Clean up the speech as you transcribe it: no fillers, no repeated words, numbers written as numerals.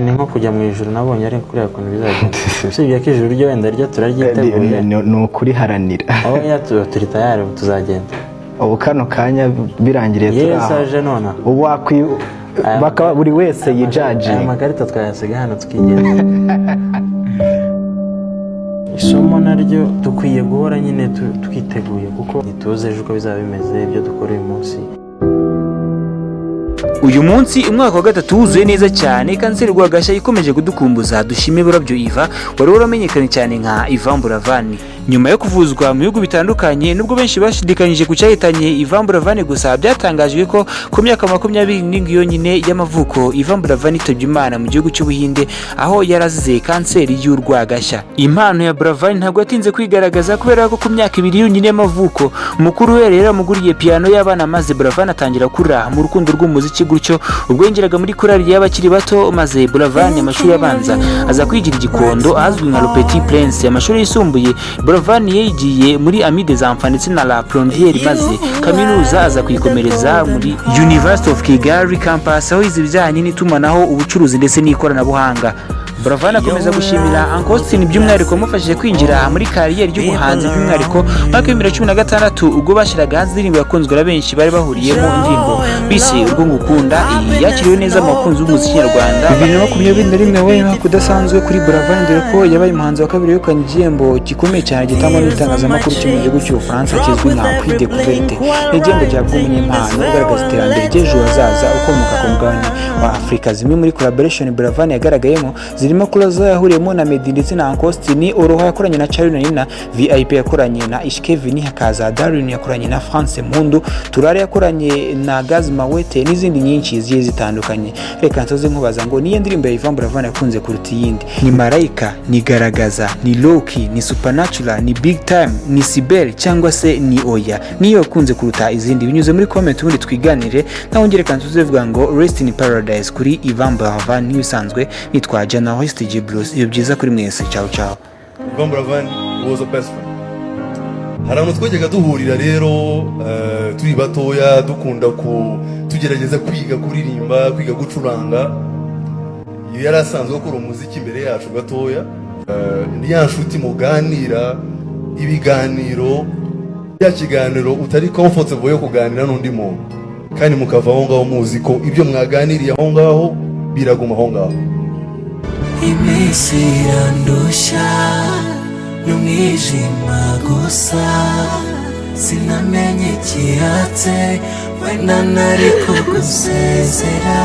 ni nko kujya mu ijuru nabonye ari kureba ukuntu bizagenda usibye ko ijuru ryo wenda ryo turaryiteguye ni ukuriharanira aho turi tayari tuzagenda ubu kano kanya birangiriye Yesu aje nona ubu bakaba buri wese yijaji aya makarita twayasiga hano tukigenda isomo naryo dukwiye guhora nyine twiteguye kuko ntituzi ejo uko bizaba bimeze ibyo dukora uyu munsi. Uyu munsi umwaka wa gatatu wuzuye neza cyane, kanseri Rwagashya ikomeje kudukumbuza. Dushime Burabyo Iva wari waramenyekanye cyane nka Ivan Buravan. Nyuma yo kuvuzwa mu bihugu bitandukanye, nubwo benshi bashidikanyije ku cyahitanye Ivan Buravan, gusa byatangajwe ko ku myaka 27 yonyine y'amavuko Ivan Buravan yitabye Imana mu gihugu cy'Ubuhinde, aho yarazize kanseri y'Urwagashya. Impano ya Buravan ntabwo yatinze kwigaragaza kubera ko ku myaka 2 yonyine y'amavuko mukuru we rero amuguriye piano y'abana, maze Buravan atangira kurira mu rukundo rw'umuziki. Gutyo ubwo yinjiraga muri korali y'abakiri bato, maze Buravan amashuri abanza aza kwigira Gikondo ahazwi nka Le Petit Prince. Amashuri yisumbuye Buravan yigiye muri Ami des Enfants ndetse na La Plombière, maze kaminuza aza kuyikomereza muri University of Kigali campus, aho yize ibijyanye n'itumanaho, ubucuruzi ndetse n'ikoranabuhanga. Buravan akomeza gushimira Uncle Austin by'umwihariko wamufashije kwinjira muri kariyeri y'ubuhanzi, by'umwihariko mwaka 2016 ubwo bashyiraga hanze indirimbo yakunzwe na benshi bari bahuriyemo, indirimbo bise Urwo Ngukunda. Iyi yakiriwe neza mu bakunzi b'umuziki nyarwanda. 2021 we kudasanzwe kuri Buravan, dore ko yabaye umuhanzi wa kabiri wegukanye igihembo gikomeye cyane gitangwa n'itangazamakuru cyo mu gihugu cy'Ubufaransa kizwi nka Prix Découverte. Ni igihembo gihabwa umunyempano ugaragaza iterambere ry'ejo hazaza ukomoka ku mugabane wa Afurika. Zimwe muri collaboration Buravan yagaragayemo zirimo Closer yahuriyemo na Meddy ndetse na Uncle Austin, Oroha yakoranye na Charly na Nina, VIP yakoranye na Ishkevin, hakaza Darren yakoranye na France Mpundu, Turare yakoranye na Gaz Mawete n'izindi nyinshi zigiye zitandukanye. Reka nsoze nkubaza ngo niyo ndirimbo ya Ivan Buravan yakunze kuruta iyindi? Ni Malaika, ni Garagaza, ni Loki, ni Supernatural, ni Big Time, ni Sibel cyangwa se ni Oya? Niyo yakunze kuruta izindi? Binyuze muri comment ubundi twiganire. Ntawongere kansoze vuga ngo Rest in Paradise kuri Ivan Buravan. Nibisanzwe nitwa Journalist G Blues. Iyo byiza kuri mwese. Ciao ciao. Ivan Buravan was a best friend. Haramu twajyaga duhurira rero turi batoya, dukunda tugerageza kwiga kuririmba, kwiga gucuranga. Yari asanzwe akora umuziki imbere yacu gatoya. Ni ya nshuti muganira ibiganiro, ya kiganiro utari comfortable yo kuganira n'undi muntu, kandi mukava aho ngaho muzi ko ibyo mwaganiriye aho ngaho biraguma aho ngaho. Iminsi irandusha n'umwijima gusa, sinamenye ikihatse, wenda nari kugusezera.